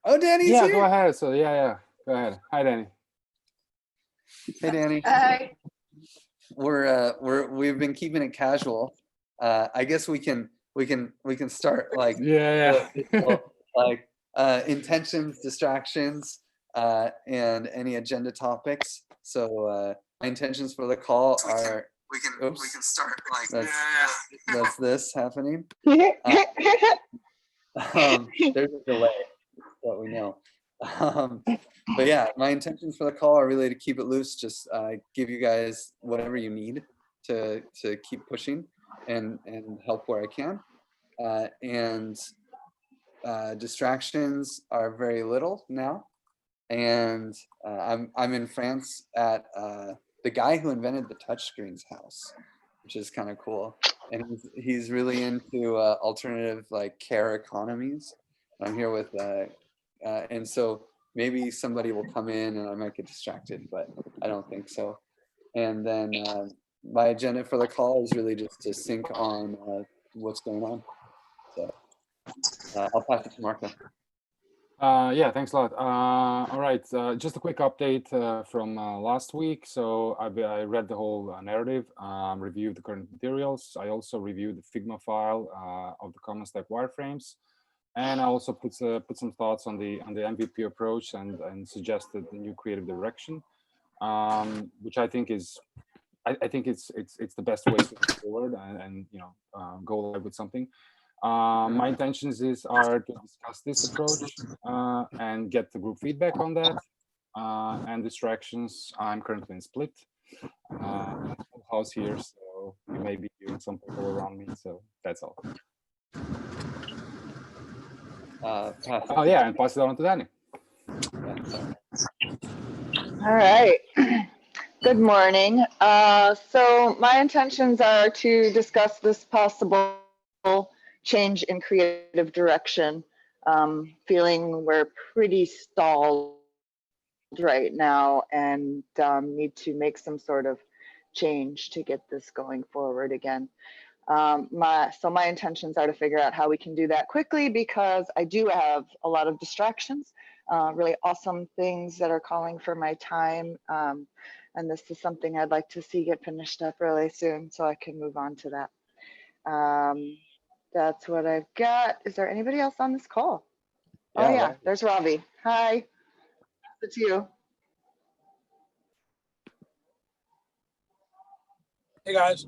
Oh, Danny's Yeah, here. go ahead. So yeah, go ahead. Hi, Danny. Hey, Danny. Hi. We've been keeping it casual. I guess we can start like Yeah. like intentions, distractions, and any agenda topics. So my intentions for the call are we can start like that's this happening. There's a delay, what we know. But yeah, my intentions for the call are really to keep it loose, just give you guys whatever you need to keep pushing and help where I can. And distractions are very little now. And I'm in France at the guy who invented the touchscreens house, which is kind of cool. And he's really into alternative like care economies. I'm here with and so maybe somebody will come in and I might get distracted, but I don't think so. And then my agenda for the call is really just to sync on what's going on. So I'll pass it to Marco. Yeah, thanks a lot. All right, just a quick update from last week. So I read the whole narrative, reviewed the current materials. I also reviewed the Figma file of the common stack wireframes. And I also put some thoughts on the MVP approach and suggested the new creative direction, which I think is, I think it's the best way to move forward and go live with something. My intentions are to discuss this approach and get the group feedback on that. And distractions, I'm currently in Split. Full house here, so you may be hearing some people around me. So that's all. Oh yeah, and pass it on to Danny. All right. Good morning. So my intentions are to discuss this possible change in creative direction. Feeling we're pretty stalled right now and need to make some sort of change to get this going forward again. So my intentions are to figure out how we can do that quickly, because I do have a lot of distractions, really awesome things that are calling for my time. And this is something I'd like to see get finished up really soon so I can move on to that. That's what I've got. Is there anybody else on this call? Yeah, oh yeah, Ravi. There's Ravi. Hi, it's you. Hey guys.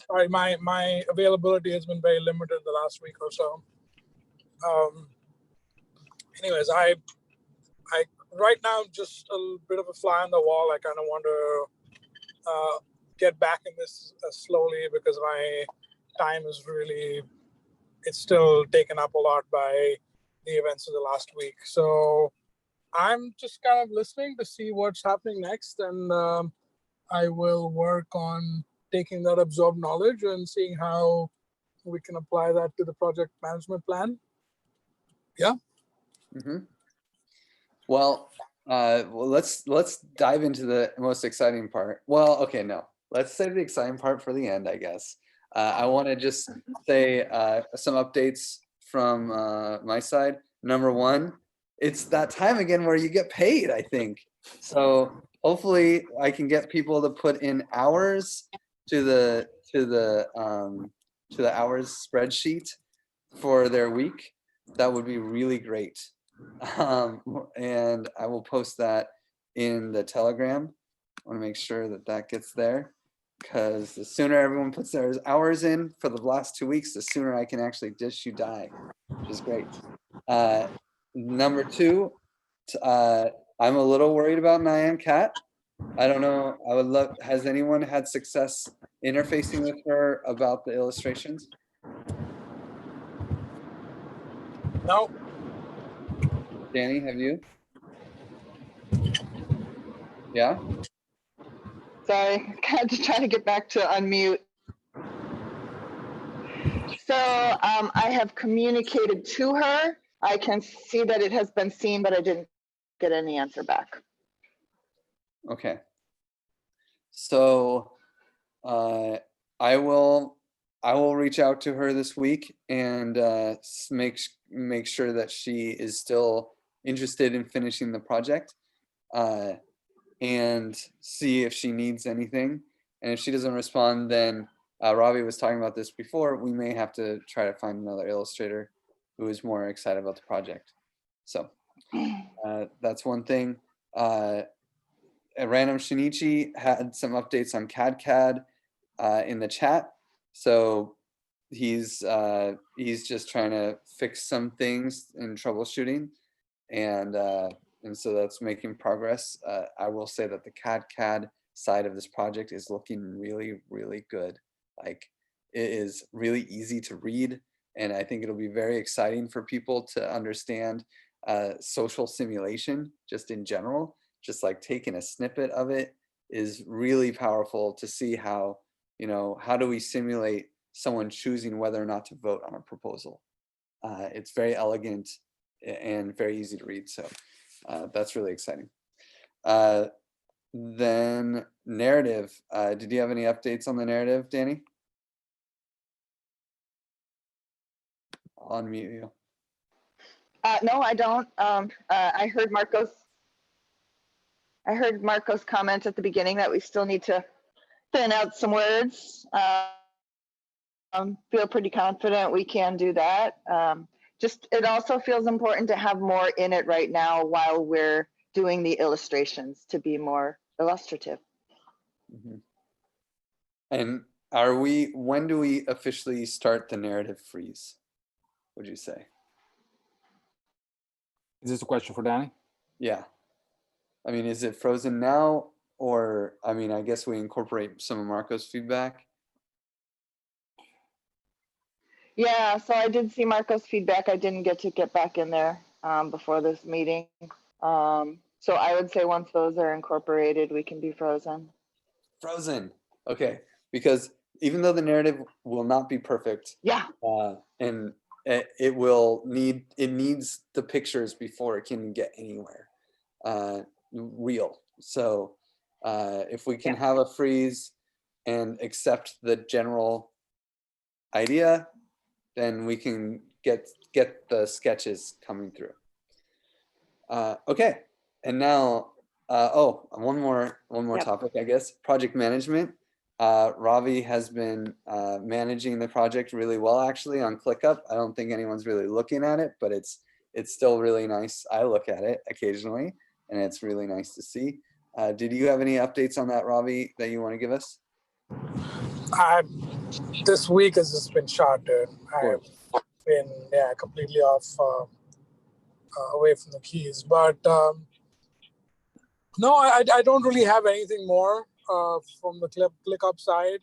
Sorry, my availability has been very limited the last week or so. Anyways, I right now just a bit of a fly on the wall. I kind of want to get back in this slowly, because my time is really, it's still taken up a lot by the events of the last week. So I'm just kind of listening to see what's happening next, and I will work on taking that absorbed knowledge and seeing how we can apply that to the project management plan. Yeah. Mm-hmm. Well, let's dive into the most exciting part. Well, okay, no, let's save the exciting part for the end, I guess. I want to just say some updates from my side. Number one, it's that time again where you get paid, I think. So hopefully I can get people to put in hours to the hours spreadsheet for their week. That would be really great. And I will post that in the Telegram. I want to make sure that that gets there, because the sooner everyone puts their hours in for the last 2 weeks, the sooner I can actually dish you die, which is great. Number two, I'm a little worried about CadCAD. I don't know. I would love. Has anyone had success interfacing with her about the illustrations? No. Danny, have you? Yeah. Sorry, just trying to get back to unmute. So I have communicated to her. I can see that it has been seen, but I didn't get any answer back. Okay. So I will I will reach out to her this week and make sure that she is still interested in finishing the project, and see if she needs anything. And if she doesn't respond, then Ravi was talking about this before, we may have to try to find another illustrator who is more excited about the project. So that's one thing. Random Shinichi had some updates on cadCAD in the chat. So he's just trying to fix some things in troubleshooting, and so that's making progress. I will say that the cadCAD side of this project is looking really, really good. Like, it is really easy to read, and I think it'll be very exciting for people to understand social simulation just in general. Just like taking a snippet of it is really powerful to see how, how do we simulate someone choosing whether or not to vote on a proposal. It's very elegant and very easy to read. So that's really exciting. Then narrative. Did you have any updates on the narrative, Danny? I'll unmute you. No, I don't. I heard Marco's comment at the beginning that we still need to thin out some words. Feel pretty confident we can do that. Just, it also feels important to have more in it right now while we're doing the illustrations to be more illustrative. Mm-hmm. And when do we officially start the narrative freeze, would you say? Is this a question for Danny? Yeah. I mean, is it frozen now? Or, I mean, I guess we incorporate some of Marco's feedback. Yeah, so I did see Marco's feedback. I didn't get back in there before this meeting. So I would say once those are incorporated, we can be frozen. Frozen. Okay. Because even though the narrative will not be perfect, yeah, and it needs the pictures before it can get anywhere real. So if we can have a freeze and accept the general idea, then we can get the sketches coming through. Okay, and now one more topic, I guess. Project management. Ravi has been managing the project really well, actually, on ClickUp. I don't think anyone's really looking at it, but it's still really nice. I look at it occasionally, and it's really nice to see. Did you have any updates on that, Ravi, that you want to give us? This week has just been short, dude. I've been completely off away from the keys, but no, I don't really have anything more from the ClickUp side.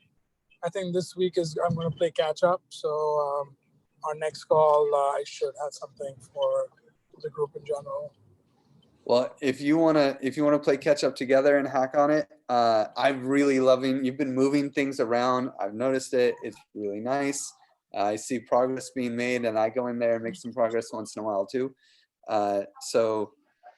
I think this week I'm going to play catch up. So our next call, I should have something for the group in general. Well, if you wanna play catch up together and hack on it, I'm really loving. You've been moving things around. I've noticed it. It's really nice. I see progress being made, and I go in there and make some progress once in a while too. So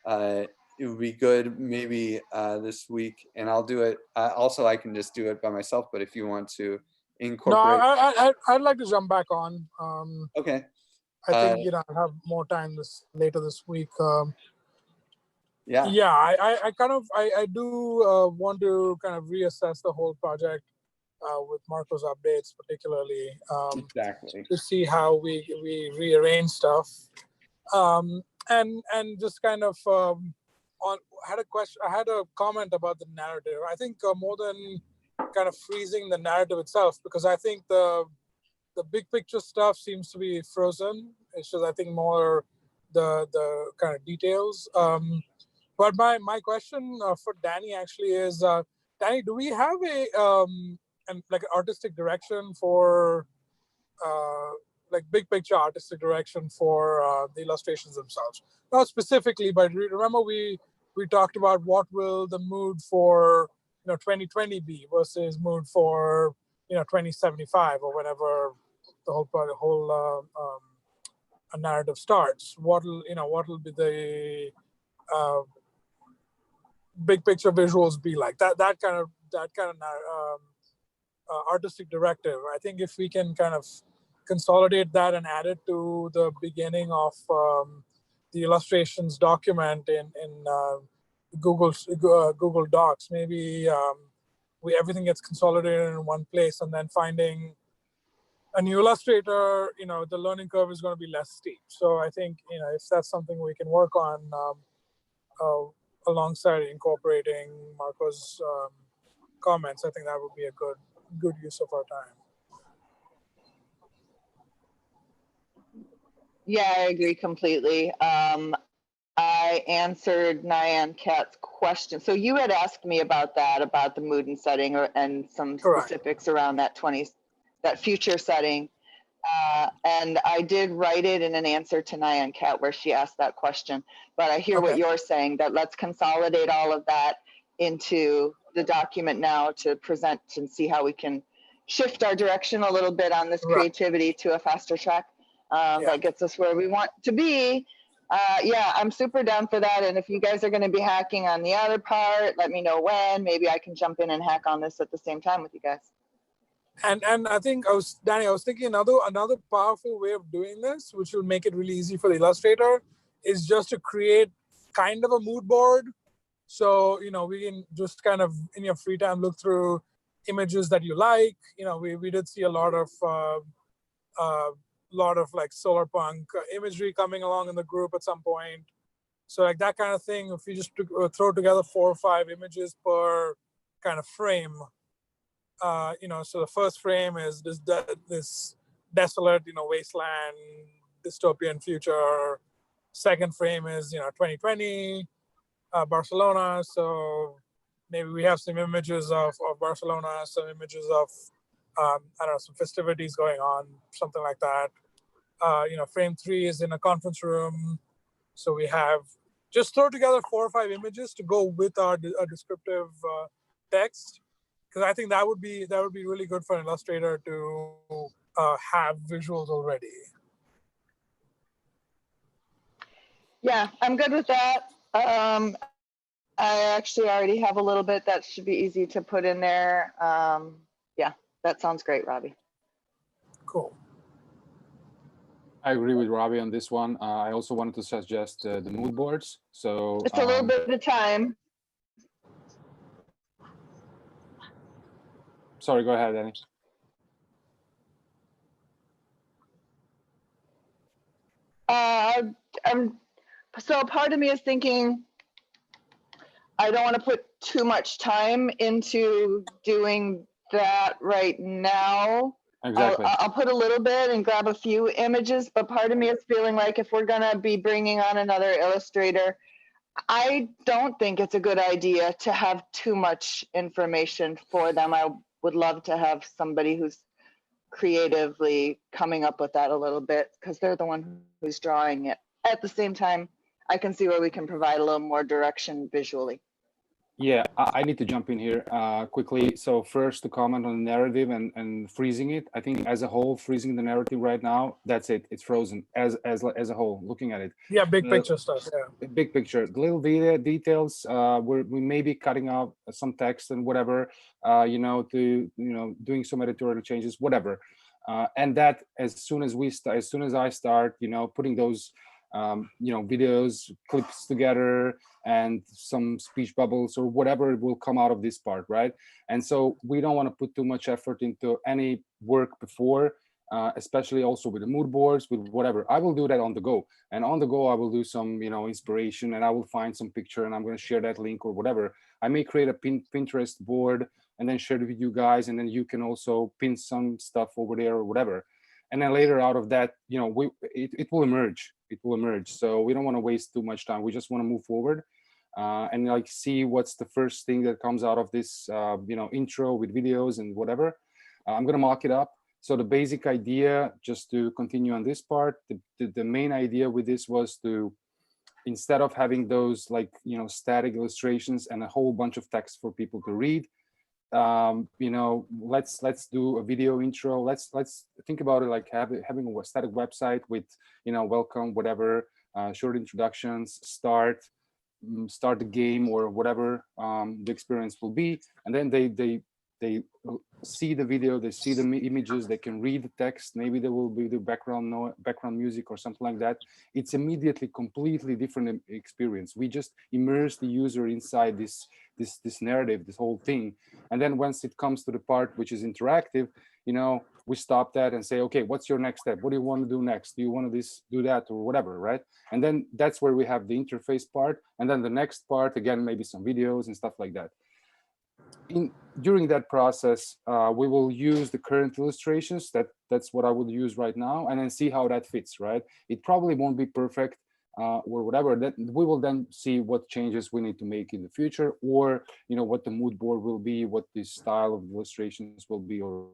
it would be good maybe this week, and I'll do it. Also, I can just do it by myself. But if you want to incorporate, no, I'd like to jump back on. Okay. I think I have more time later this week. Yeah. Yeah, I do want to kind of reassess the whole project with Marco's updates, particularly exactly, to see how we rearrange stuff, and just kind of I had a comment about the narrative. I think more than kind of freezing the narrative itself, because I think the big picture stuff seems to be frozen. It's just, I think, more the kind of details. But my question for Danny actually is, Danny, do we have like an artistic direction for like big picture artistic direction for the illustrations themselves? Not specifically, but remember we talked about what will the mood for 2020 be versus mood for 2075 or whenever the whole narrative starts. What'll be the big picture visuals be like? That kind of artistic directive. I think if we can kind of consolidate that and add it to the beginning of the illustrations document in Google Docs, maybe everything gets consolidated in one place, and then finding a new illustrator, the learning curve is going to be less steep. So I think, if that's something we can work on alongside incorporating Marco's comments, I think that would be a good use of our time. Yeah, I agree completely. I answered Nyan Kat's question. So you had asked me about that, about the mood and setting, and some Correct. specifics around that future setting. And I did write it in an answer to Nyan Kat where she asked that question. But I hear what you're saying, that let's consolidate all of that into the document now to present and see how we can shift our direction a little bit on this creativity to a faster track that gets us where we want to be. Yeah, I'm super down for that. And if you guys are going to be hacking on the other part, let me know when. Maybe I can jump in and hack on this at the same time with you guys. And I think Danny, I was thinking another powerful way of doing this, which will make it really easy for the illustrator, is just to create kind of a mood board. So, we can just kind of in your free time look through images that you like. We did see a lot of like solar punk imagery coming along in the group at some point. So like that kind of thing, if you just throw together 4 or 5 images per kind of frame, so the first frame is this desolate, wasteland, dystopian future. Second frame is, 2020, Barcelona. So maybe we have some images of Barcelona, some images of, I don't know, some festivities going on, something like that. Frame 3 is in a conference room. So we have, just throw together 4 or 5 images to go with our descriptive text. Because I think that would be really good for an illustrator to have visuals already. Yeah, I'm good with that. I actually already have a little bit that should be easy to put in there. Yeah, that sounds great, Robbie. Cool. I agree with Robbie on this one. I also wanted to suggest the mood boards. So it's a little bit of time. Sorry, go ahead, Danny. So part of me is thinking, I don't want to put too much time into doing that right now. Exactly. I'll put a little bit and grab a few images, but part of me is feeling like if we're going to be bringing on another illustrator, I don't think it's a good idea to have too much information for them. I would love to have somebody who's creatively coming up with that a little bit, because they're the one who's drawing it. At the same time, I can see where we can provide a little more direction visually. Yeah, I need to jump in here quickly. So first, to comment on the narrative and freezing it. I think as a whole, freezing the narrative right now, that's it. It's frozen as a whole. Looking at it. Yeah, big picture stuff. Yeah. Big picture. The little details. We may be cutting out some text and whatever. Doing some editorial changes, whatever. And that as soon as I start, putting those videos, clips together, and some speech bubbles or whatever will come out of this part, right? And so we don't want to put too much effort into any work before, especially also with the mood boards, with whatever. I will do that on the go, and on the go I will do some inspiration, and I will find some picture, and I'm going to share that link or whatever. I may create a Pinterest board and then share it with you guys, and then you can also pin some stuff over there or whatever. And then later out of that, it will emerge. It will emerge. So we don't want to waste too much time. We just want to move forward and like see what's the first thing that comes out of this, intro with videos and whatever. I'm going to mock it up. So the basic idea, just to continue on this part, the main idea with this was to, instead of having those static illustrations and a whole bunch of text for people to read, let's do a video intro. Let's think about it like having a static website with welcome, whatever, short introductions, start the game or whatever the experience will be, and then they they see the video, they see the images, they can read the text. Maybe there will be the background music or something like that. It's immediately completely different experience. We just immerse the user inside this narrative, this whole thing. And then once it comes to the part which is interactive, you know, we stop that and say, okay, what's your next step? What do you want to do next? Do you want to do that or whatever, right? And then that's where we have the interface part. And then the next part, again, maybe some videos and stuff like that. During that process, we will use the current illustrations. That's what I would use right now, and then see how that fits, right? It probably won't be perfect or whatever. That we will then see what changes we need to make in the future, or you know, what the mood board will be, what the style of illustrations will be, or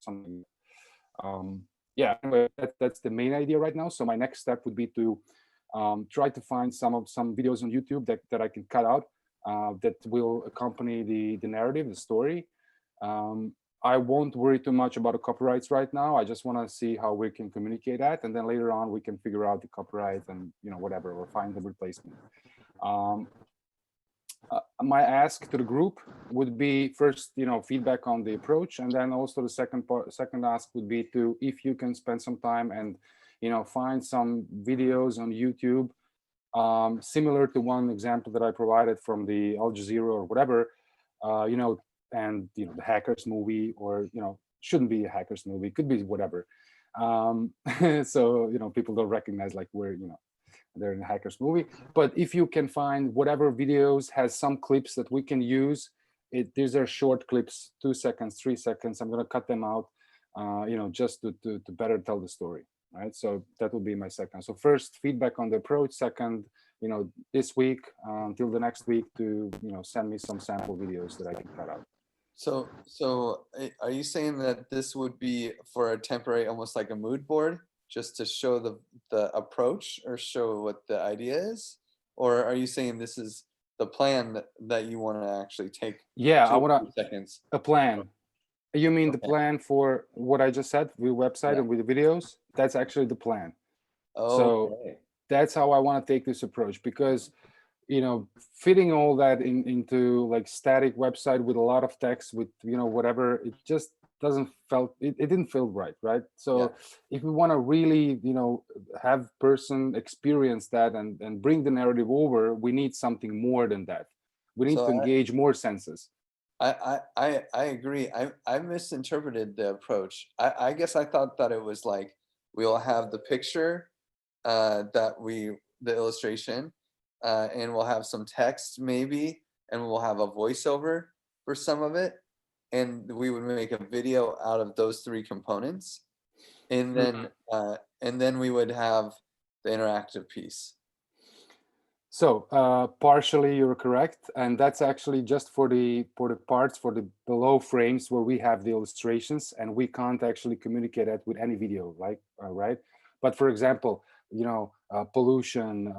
something. Yeah, anyway, that's the main idea right now. So my next step would be to try to find some videos on YouTube that I can cut out. That will accompany the narrative, the story. I won't worry too much about the copyrights right now. I just want to see how we can communicate that, and then later on we can figure out the copyright and whatever, or find the replacement. My ask to the group would be first, feedback on the approach, and then also the second ask would be to, if you can spend some time and find some videos on YouTube. Similar to one example that I provided from the Al Jazeera or whatever, and the hackers movie, or shouldn't be a hackers movie, could be whatever. So people don't recognize like they're in a hackers movie. But if you can find whatever videos has some clips that we can use, these are short clips, 2 seconds, 3 seconds. I'm gonna cut them out, just to better tell the story. Right, so that would be my second. So first, feedback on the approach. Second, this week until the next week to send me some sample videos that I can cut out. So are you saying that this would be for a temporary, almost like a mood board, just to show the approach or show what the idea is, or are you saying this is the plan that you want to actually take? Yeah, I want seconds. A plan. You mean the plan for what I just said, the website and with the videos? That's actually the plan. Oh, so that's how I want to take this approach, because fitting all that into like static website with a lot of text with whatever, it just it didn't feel right. So if we want to really have person experience that and bring the narrative over, we need something more than that. We need to engage more senses. I agree. I misinterpreted the approach. I guess I thought that it was like we'll have the picture, the illustration, and we'll have some text maybe, and we'll have a voiceover for some of it, and we would make a video out of those 3 components, and then we would have the interactive piece. So partially you're correct, and that's actually just for the parts, for the below frames where we have the illustrations, and we can't actually communicate that with any video, like right? But for example, pollution,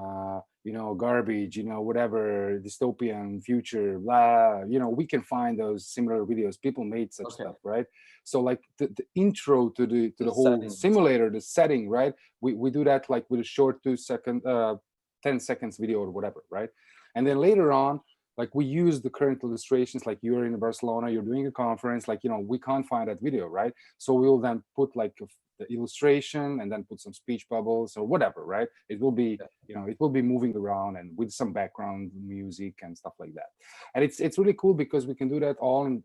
garbage, whatever, dystopian future, blah, we can find those similar videos. People made such stuff, right? So like the intro to the whole settings. Simulator, the setting, right? We do that like with a short 10 seconds video or whatever, right? And then later on, like we use the current illustrations, like you're in Barcelona, you're doing a conference, like, we can't find that video, right? So we'll then put like the illustration and then put some speech bubbles or whatever, right? It will be, it will be moving around and with some background music and stuff like that. And it's really cool because we can do that all in,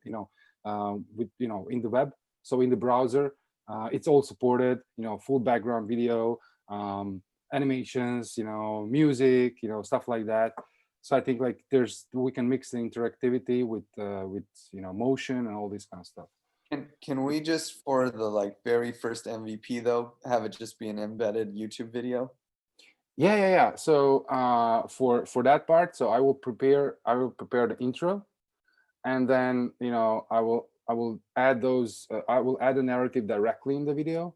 with, in the web. So in the browser, it's all supported, full background video, animations, music, stuff like that. So I think like we can mix the interactivity with motion and all this kind of stuff. Can we just, for the like very first MVP though, have it just be an embedded YouTube video? Yeah. So for that part, so I will prepare the intro, and then I will add those. I will add a narrative directly in the video.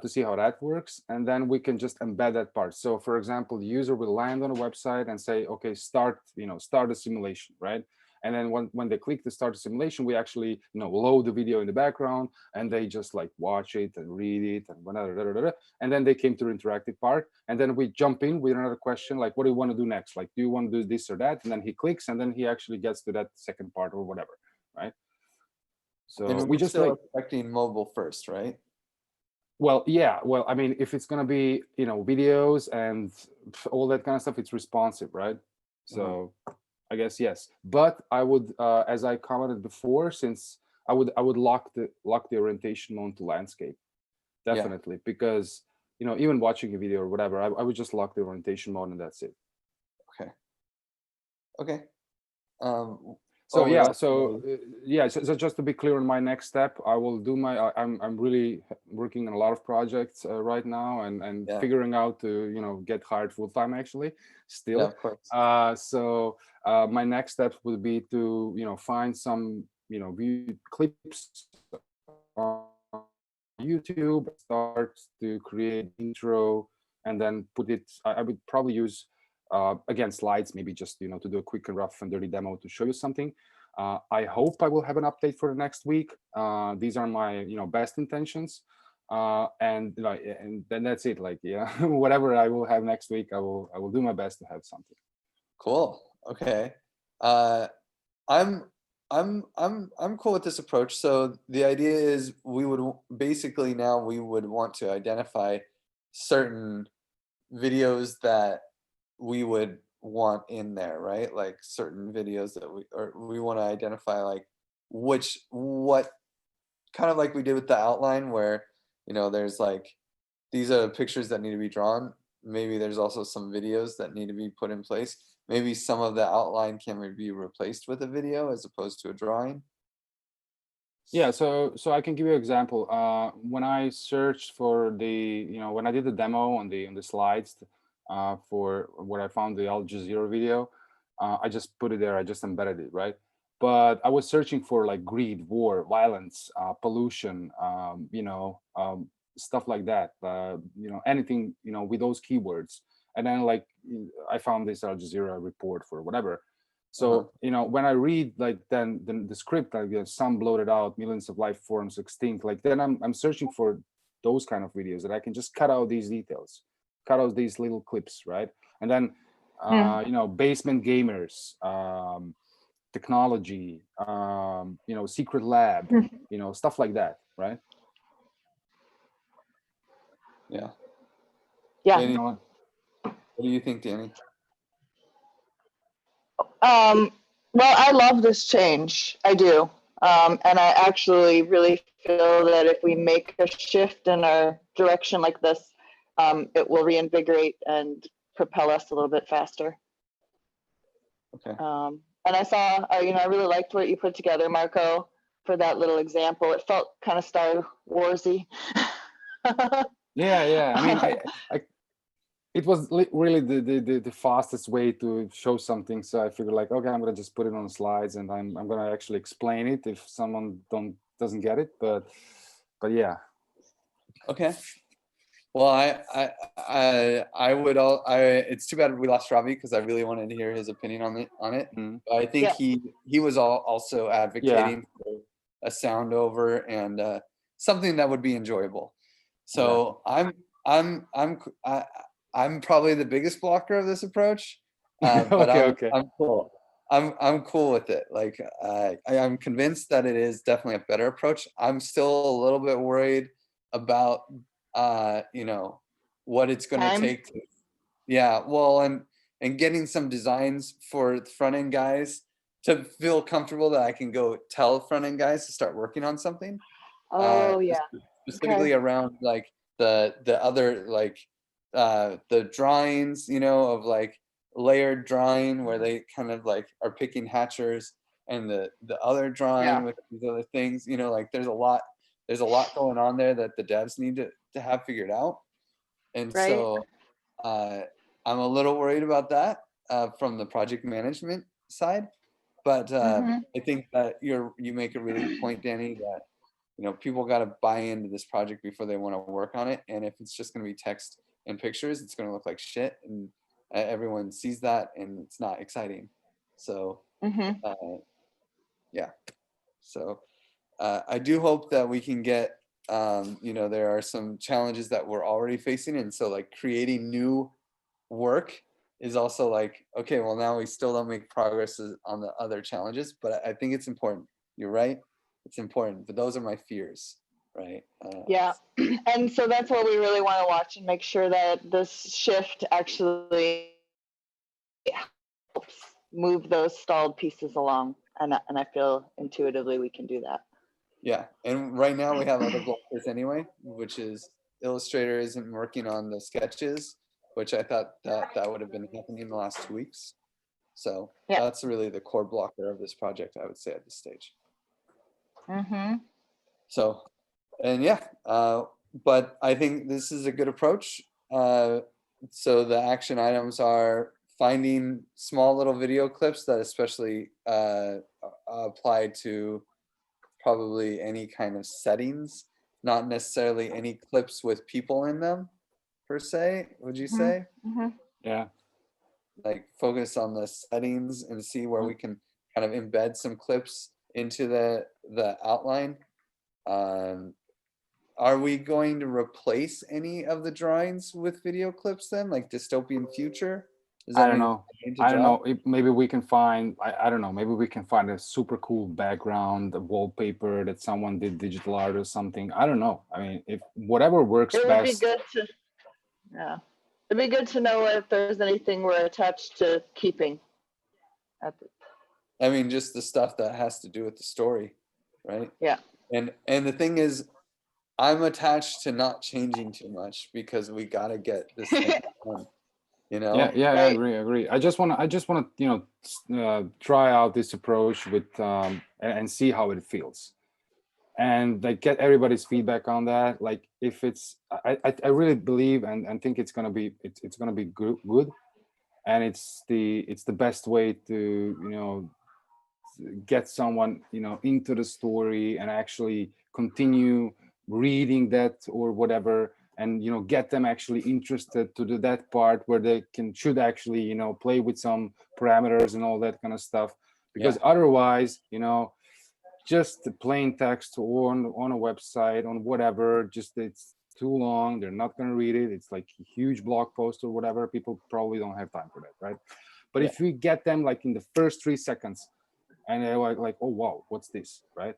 To see how that works, and then we can just embed that part. So for example, the user will land on a website and say, okay, start a simulation, right? And then when they click to start the simulation, we actually load the video in the background, and they just like watch it and read it and whatever. And then they came to the interactive part, and then we jump in with another question like, what do you want to do next? Like, do you want to do this or that? And then he clicks, and then he actually gets to that second part or whatever, right? So And we we're just still like, expecting mobile first, right? well, yeah, well, I mean, if it's gonna be videos and all that kind of stuff, it's responsive, right? So I guess yes, but I would, as I commented before, since I would lock the orientation mode to landscape, Yeah. definitely, because even watching a video or whatever, I would just lock the orientation mode and that's it. Okay. So what yeah, else? so so just to be clear on my next step, I will do my. I'm really working on a lot of projects right now, and Yeah. figuring out to get hired full time actually still. Yeah, of course. So my next step would be to find some view clips on YouTube, start to create intro, and then put it. I would probably use again slides, maybe just to do a quick and rough and dirty demo to show you something. I hope I will have an update for the next week. These are my best intentions, and and then that's it. Like whatever I will have next week, I will do my best to have something. Cool. Okay. I'm cool with this approach. So the idea is we would basically now we would want to identify certain videos that we would want in there, right? Like certain videos that we want to identify like what kind of like we did with the outline where there's like these are pictures that need to be drawn. Maybe there's also some videos that need to be put in place. Maybe some of the outline can be replaced with a video as opposed to a drawing. Yeah, so I can give you an example. When I searched for when I did the demo on the slides for where I found the Al Jazeera video, I just put it there. I just embedded it, right? But I was searching for like greed, war, violence, pollution, stuff like that. Anything with those keywords. And then like I found this Al Jazeera report for whatever. So when I read like then the script, like the sun bloated out, millions of life forms extinct, like then I'm searching for those kind of videos that I can just cut out these details, cut out these little clips, right? And then basement gamers, technology, secret lab, stuff like that, right? Yeah. Yeah. Danny, what do you think, Danny? Well, I love this change. I do. And I actually really feel that if we make a shift in our direction like this, it will reinvigorate and propel us a little bit faster. Okay. And I saw, I really liked what you put together, Marco, for that little example. It felt kind of Star Warsy. Yeah. I mean, it was really the fastest way to show something. So I figured like, okay, I'm gonna just put it on slides, and I'm gonna actually explain it if someone doesn't get it. But yeah. Okay. Well, it's too bad we lost Ravi because I really wanted to hear his opinion on it. But I think he was also advocating for a sound over and something that would be enjoyable. So I'm probably the biggest blocker of this approach, but okay. I'm cool. I'm cool with it. Like I'm convinced that it is definitely a better approach. I'm still a little bit worried about what it's going to take to, well, and getting some designs for the front end guys to feel comfortable that I can go tell front end guys to start working on something. Specifically around like the other like the drawings, of like layered drawing where they kind of like are picking hatchers, and the other drawing with these other things, like there's a lot going on there that the devs need to have figured out. And so I'm a little worried about that from the project management side. But I think that you make a really good point, Danny, that people got to buy into this project before they want to work on it. And if it's just going to be text and pictures, it's going to look like shit, and everyone sees that, and it's not exciting. So yeah. So I do hope that we can get, there are some challenges that we're already facing. And so like creating new work is also like, okay, well now we still don't make progress on the other challenges, but I think it's important. You're right. It's important, but those are my fears, right? Yeah. And so that's what we really want to watch and make sure that this shift actually helps move those stalled pieces along. And I feel intuitively we can do that. Yeah, and right now we have other blockers anyway, which is Illustrator isn't working on the sketches, which I thought that would have been happening in the last 2 weeks. So Yeah. that's really the core blocker of this project, I would say at this stage. Mm-hmm. So, and yeah, but I think this is a good approach. So the action items are finding small little video clips that especially apply to probably any kind of settings, not necessarily any clips with people in them per se, would you say? Mm-hmm. Yeah. Like focus on the settings and see where we can kind of embed some clips into the outline. Are we going to replace any of the drawings with video clips then, like dystopian future? Does I that don't mean know. we need to I don't drop? know. Maybe we can find, I don't know, maybe we can find a super cool background, a wallpaper that someone did digital art or something. I don't know. I mean, if whatever works It would be best. good to, yeah. It'd be good to know if there's anything we're attached to keeping. I mean, just the stuff that has to do with the story, right? Yeah. And the thing is, I'm attached to not changing too much because we gotta get this thing done, you know? Yeah, I Right. agree. I just want to, try out this approach with and see how it feels, and like get everybody's feedback on that. Like if it's, I really believe and think it's gonna be good, and it's the best way to get someone into the story and actually continue reading that or whatever, and get them actually interested to do that part where they should actually play with some parameters and all that kind of stuff, because otherwise just the plain text on a website on whatever, just it's too long, they're not going to read it, it's like a huge blog post or whatever, people probably don't have time for that, right? But if we get them like in the first 3 seconds and they're like, oh wow, what's this, right?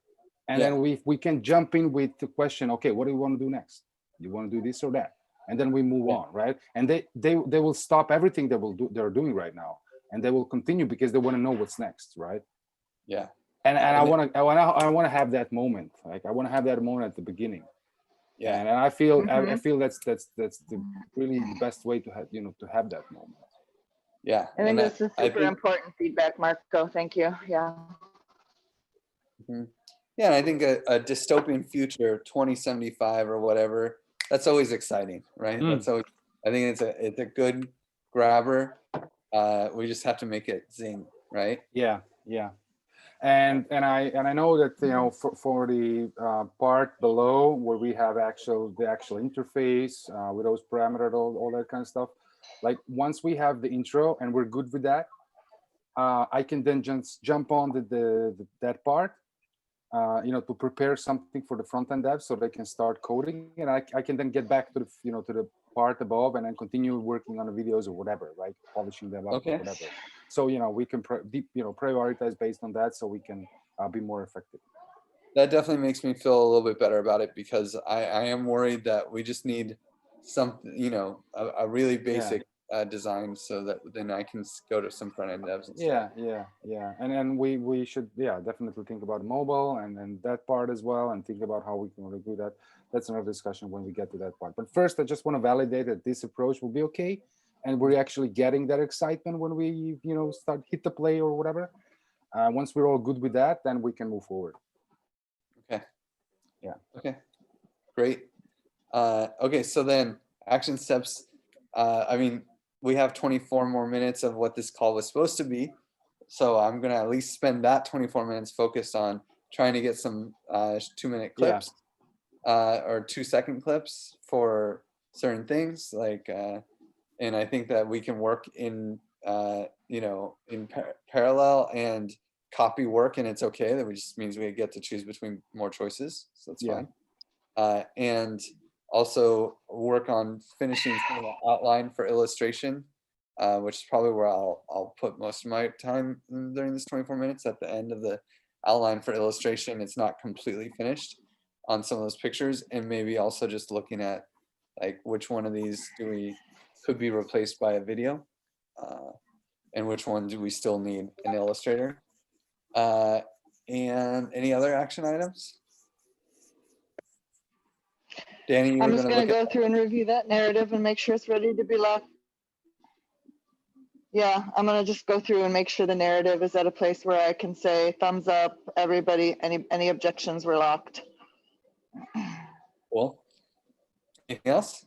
And then we can jump in with the question, okay, what do you want to do next? You want to do this or that? And then we move on, right? And they will stop everything they're doing right now, and they will continue because they want to know what's next, right? Yeah. And I want to have that moment, like I want to have that moment at the beginning. Yeah. And I feel I feel that's the really the best way to have to have that moment. Yeah. I think And this is super important feedback, Marco. Thank you. Yeah. Yeah, and I think a dystopian future 2075 or whatever, that's always exciting, right? That's always, I think it's a good grabber. We just have to make it zing, right? Yeah. And I know that for the part below where we have the actual interface with those parameters, all that kind of stuff, like once we have the intro and we're good with that, I can then just jump on that part, to prepare something for the front end devs so they can start coding, and I can then get back to the to the part above and then continue working on the videos or whatever, right? Polishing them up or whatever. So we can prioritize based on that, so we can be more effective. That definitely makes me feel a little bit better about it, because I am worried that we just need something, a really basic design, so that then I can go to some front end devs and stuff. Yeah. And then we should definitely think about mobile and that part as well, and think about how we can really do that. That's another discussion when we get to that part. But first, I just want to validate that this approach will be okay, and we're actually getting that excitement when we start hit the play or whatever. Once we're all good with that, then we can move forward. Okay. Yeah. Okay. Great. Okay, so then action steps. I mean, we have 24 more minutes of what this call was supposed to be. So I'm gonna at least spend that 24 minutes focused on trying to get some 2-minute clips or 2-second clips for certain things. Like, and I think that we can work in, in parallel and copy work and it's okay. That just means we get to choose between more choices. So that's Yeah. fine. And also work on finishing some of the outline for illustration, which is probably where I'll put most of my time during this 24 minutes. At the end of the outline for illustration, it's not completely finished on some of those pictures, and maybe also just looking at like which one of these could be replaced by a video, and which one do we still need an illustrator. And any other action items? Danny, you were I'm just gonna gonna look at. go through and review that narrative and make sure it's ready to be locked. Yeah, I'm gonna just go through and make sure the narrative is at a place where I can say thumbs up, everybody, any objections were locked. Cool. Anything else?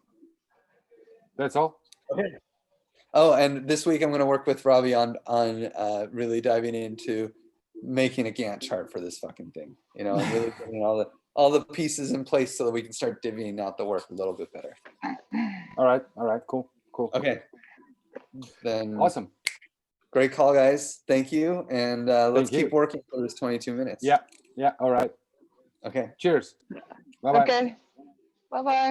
That's all. Okay. Oh, and this week I'm going to work with Robbie on really diving into making a Gantt chart for this fucking thing. You know, and really putting all the pieces in place so that we can start divvying out the work a little bit better. All right. Cool. Okay. Then Awesome. great call, guys. Thank you, and let's Thank you. keep working for this 22 minutes. Yeah. All right. Okay. Cheers. Bye-bye. Okay, bye-bye.